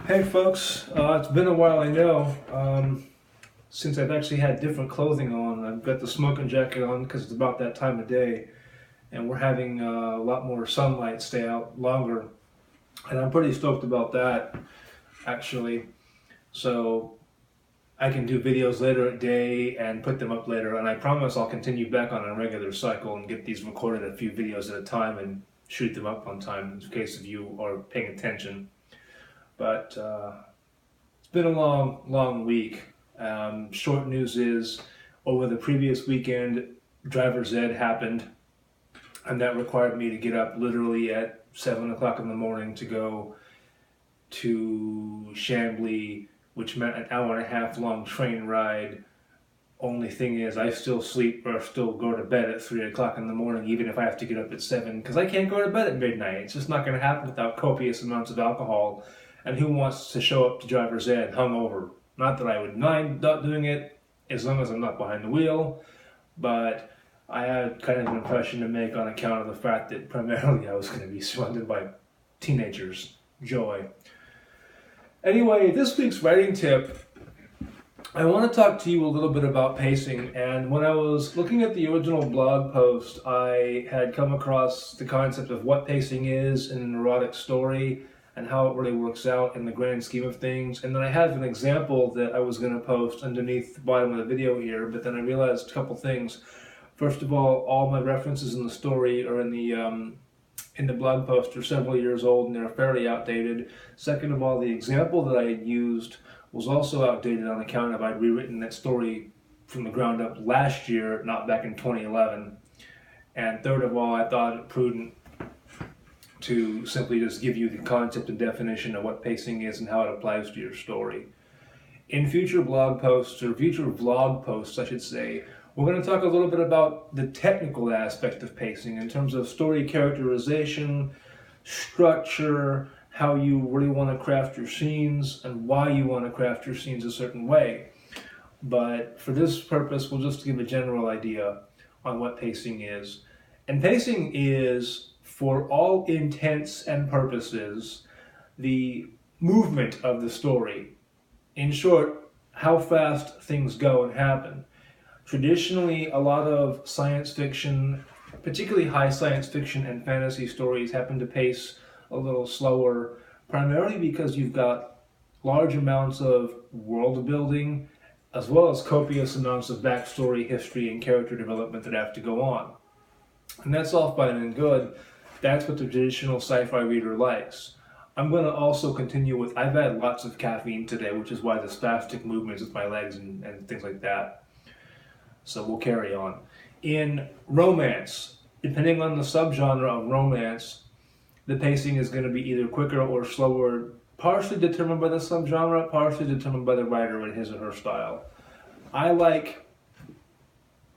Hey folks, it's been a while, I know, since I've actually had different clothing on. I've got the smoking jacket on because it's about that time of day, and we're having a lot more sunlight, stay out longer, and I'm pretty stoked about that, actually. So I can do videos later at day and put them up later, and I promise I'll continue back on a regular cycle and get these recorded a few videos at a time and shoot them up on time in case of you are paying attention. But it's been a long, long week. Short news is, over the previous weekend, driver's ed happened, and that required me to get up literally at 7 o'clock in the morning to go to Chambly, which meant an hour and a half long train ride. Only thing is, I still sleep or still go to bed at 3 o'clock in the morning, even if I have to get up at 7, because I can't go to bed at midnight. It's just not going to happen without copious amounts of alcohol. And who wants to show up to driver's ed hungover? Not that I would mind not doing it, as long as I'm not behind the wheel, but I had kind of an impression to make on account of the fact that primarily I was going to be surrounded by teenagers. Joy. Anyway, this week's writing tip, I want to talk to you a little bit about pacing. And when I was looking at the original blog post, I had come across the concept of what pacing is in an erotic story and how it really works out in the grand scheme of things. And then I have an example that I was going to post underneath the bottom of the video here, but then I realized a couple things. First of all my references in the story are in the blog post are several years old and they're fairly outdated. Second of all, the example that I had used was also outdated on account of I'd rewritten that story from the ground up last year, not back in 2011. And third of all, I thought it prudent to simply just give you the concept and definition of what pacing is and how it applies to your story. In future blog posts, or future vlog posts, I should say, we're going to talk a little bit about the technical aspect of pacing in terms of story characterization, structure, how you really want to craft your scenes, and why you want to craft your scenes a certain way. But for this purpose, we'll just give a general idea on what pacing is. And pacing is, for all intents and purposes, the movement of the story. In short, how fast things go and happen. Traditionally, a lot of science fiction, particularly high science fiction and fantasy stories, happen to pace a little slower, primarily because you've got large amounts of world building, as well as copious amounts of backstory, history, and character development that have to go on. And that's all fine and good. That's what the traditional sci-fi reader likes. I'm going to also continue with, I've had lots of caffeine today, which is why the spastic movements with my legs and things like that. So we'll carry on. In romance, depending on the subgenre of romance, the pacing is going to be either quicker or slower, partially determined by the subgenre, partially determined by the writer and his or her style. I like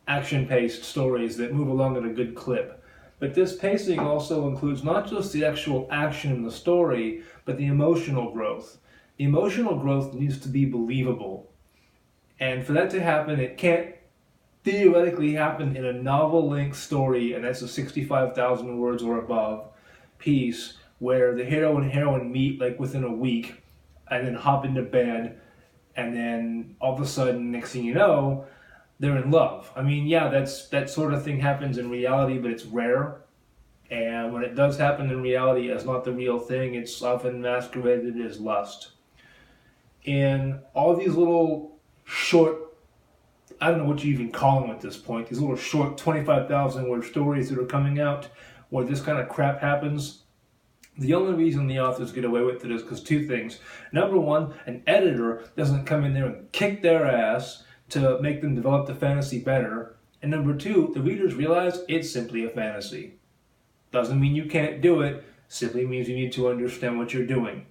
action-paced stories that move along at a good clip. But this pacing also includes not just the actual action in the story, but the emotional growth. The emotional growth needs to be believable. And for that to happen, it can't theoretically happen in a novel-length story, and that's a 65,000 words or above piece, where the hero and heroine meet like within a week, and then hop into bed, and then all of a sudden, next thing you know, they're in love. I mean, yeah, that sort of thing happens in reality, but it's rare. And when it does happen in reality as not the real thing, it's often masqueraded as lust. In all these little short, I don't know what you even call them at this point, these little short 25,000 word stories that are coming out where this kind of crap happens, the only reason the authors get away with it is because two things. Number one, an editor doesn't come in there and kick their ass to make them develop the fantasy better. And number two, the readers realize it's simply a fantasy. Doesn't mean you can't do it, simply means you need to understand what you're doing.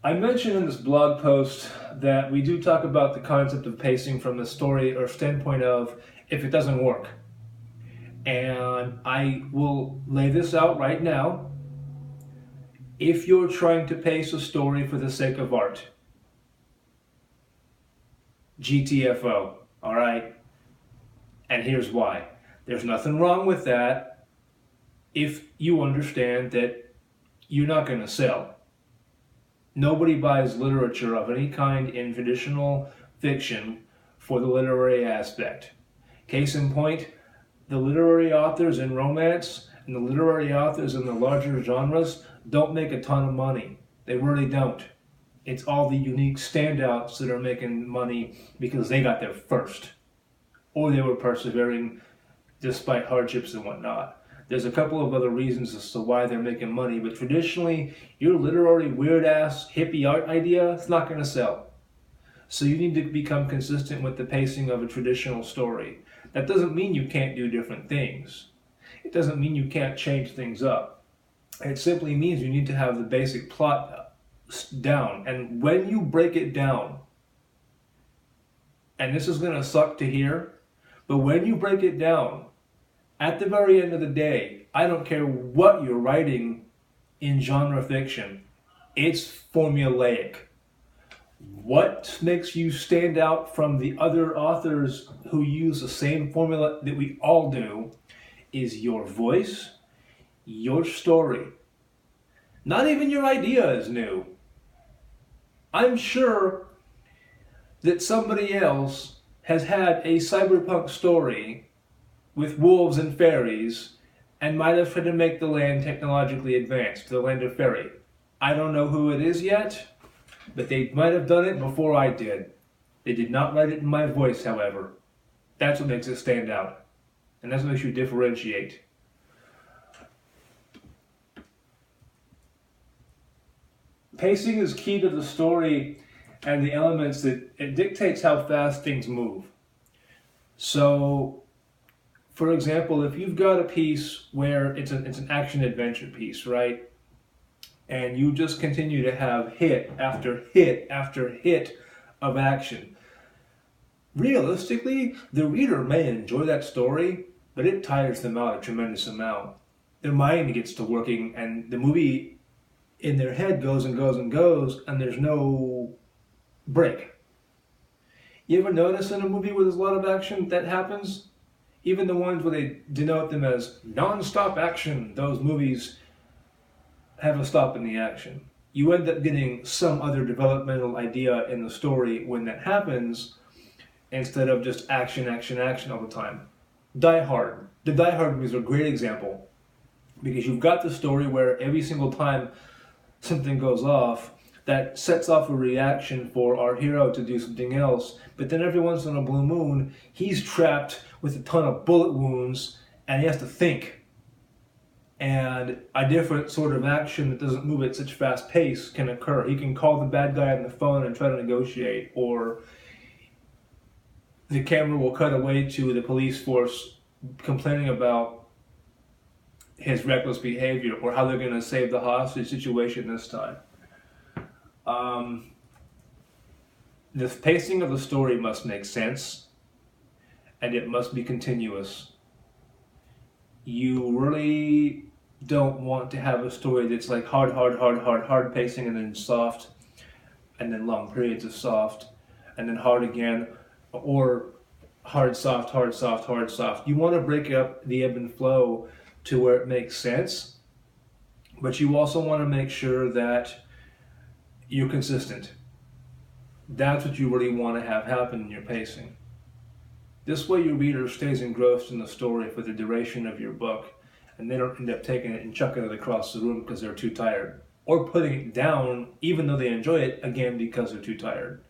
I mentioned in this blog post that we do talk about the concept of pacing from the story or standpoint of if it doesn't work. And I will lay this out right now. If you're trying to pace a story for the sake of art, GTFO, all right? And here's why. There's nothing wrong with that if you understand that you're not going to sell. Nobody buys literature of any kind in traditional fiction for the literary aspect. Case in point, the literary authors in romance and the literary authors in the larger genres don't make a ton of money. They really don't. It's all the unique standouts that are making money because they got there first, or they were persevering despite hardships and whatnot. There's a couple of other reasons as to why they're making money, but traditionally, your literary weird-ass hippie art idea is not going to sell. So you need to become consistent with the pacing of a traditional story. That doesn't mean you can't do different things. It doesn't mean you can't change things up. It simply means you need to have the basic plot down. And when you break it down, and this is going to suck to hear, but when you break it down, at the very end of the day, I don't care what you're writing in genre fiction, it's formulaic. What makes you stand out from the other authors who use the same formula that we all do is your voice, your story. Not even your idea is new. I'm sure that somebody else has had a cyberpunk story with wolves and fairies and might have tried to make the land technologically advanced, the land of fairy. I don't know who it is yet, but they might have done it before I did. They did not write it in my voice, however. That's what makes it stand out. And that's what makes you differentiate. Pacing is key to the story and the elements that it dictates how fast things move. So, for example, if you've got a piece where it's an action-adventure piece, right? And you just continue to have hit after hit after hit of action. Realistically, the reader may enjoy that story, but it tires them out a tremendous amount. Their mind gets to working, and the movie in their head goes and goes and goes, and there's no break. You ever notice in a movie where there's a lot of action that happens? Even the ones where they denote them as non-stop action, those movies have a stop in the action. You end up getting some other developmental idea in the story when that happens, instead of just action, action, action all the time. Die Hard. The Die Hard movies are a great example, because you've got the story where every single time something goes off, that sets off a reaction for our hero to do something else, but then every once in a blue moon, he's trapped with a ton of bullet wounds, and he has to think. And a different sort of action that doesn't move at such fast pace can occur. He can call the bad guy on the phone and try to negotiate, or the camera will cut away to the police force complaining about his reckless behavior or how they're going to save the hostage situation this time. The pacing of the story must make sense, and it must be continuous. You really don't want to have a story that's like hard pacing, and then soft, and then long periods of soft, and then hard again, or hard, soft. You want to break up the ebb and flow to where it makes sense, but you also want to make sure that you're consistent. That's what you really want to have happen in your pacing. This way your reader stays engrossed in the story for the duration of your book, and they don't end up taking it and chucking it across the room because they're too tired, or putting it down even though they enjoy it, again, because they're too tired.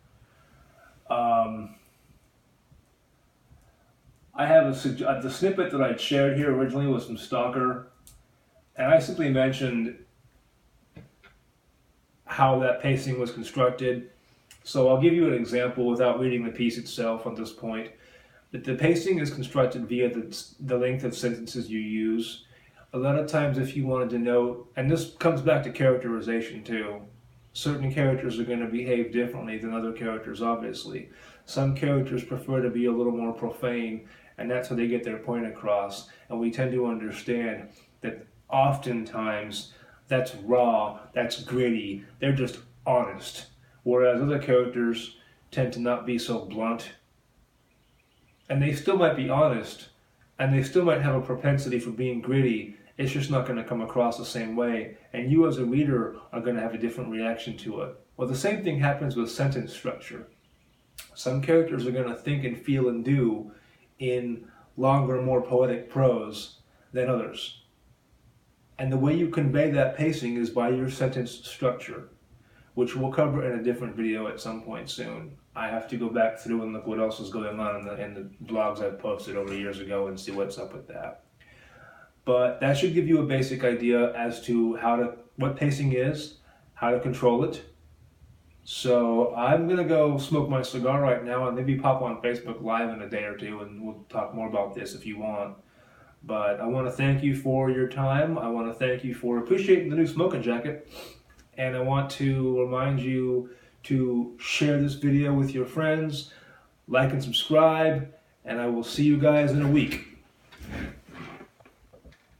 I have the snippet that I'd shared here originally was from Stalker, and I simply mentioned how that pacing was constructed. So I'll give you an example without reading the piece itself on this point. That the pacing is constructed via the length of sentences you use. A lot of times if you wanted to know, and this comes back to characterization too, certain characters are going to behave differently than other characters, obviously. Some characters prefer to be a little more profane, and that's how they get their point across. And we tend to understand that oftentimes that's raw, that's gritty, they're just honest. Whereas other characters tend to not be so blunt. And they still might be honest, and they still might have a propensity for being gritty It's just not going to come across the same way, and you as a reader are going to have a different reaction to it. Well, the same thing happens with sentence structure. Some characters are going to think and feel and do in longer, more poetic prose than others. And the way you convey that pacing is by your sentence structure, which we'll cover in a different video at some point soon. I have to go back through and look what else is going on in the blogs I've posted over years ago and see what's up with that. But that should give you a basic idea as to what pacing is, how to control it. So I'm going to go smoke my cigar right now and maybe pop on Facebook Live in a day or two, and we'll talk more about this if you want. But I want to thank you for your time. I want to thank you for appreciating the new smoking jacket. And I want to remind you to share this video with your friends, like and subscribe, and I will see you guys in a week.